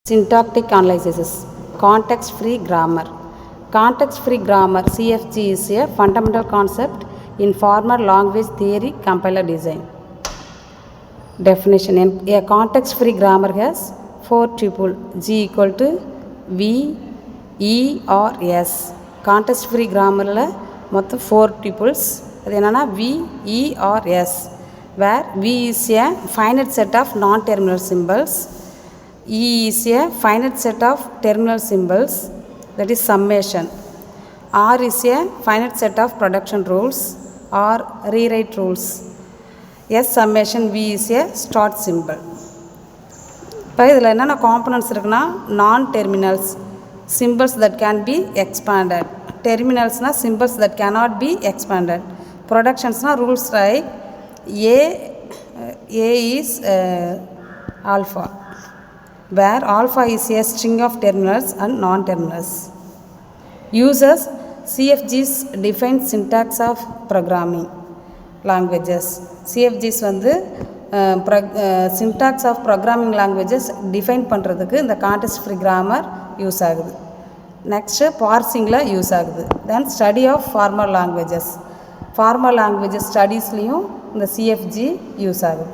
Syntactic analysis. Context-free grammar. Context-free grammar (CFG) is a fundamental concept in formal language theory compiler design. Definition: a context-free grammar has four tuple G equal to V, E or S. Context-free grammar la மொத்தம் four tuples. அது என்னன்னா V, E or S, where V is a finite set of non-terminal symbols. E is a finite set of terminal symbols, that is summation. R is a finite set of production rules or rewrite rules. S summation V is a start symbol. இப்போ இதில் என்னென்ன components இருக்குன்னா, நான் terminals symbols that can be expanded, terminalsனா symbols that cannot be expanded, productionsனா rules like A is alpha, where alpha is a string of terminals and non-terminals. Uses CFGs define syntax of programming languages. CFGs வந்து syntax of programming languages define பண்ணுறதுக்கு இந்த context free grammar use ஆகுது. Next பார்சிங்கில் use ஆகுது. Then study of formal languages, formal languages ஸ்டடீஸ்லேயும் இந்த CFG use ஆகுது.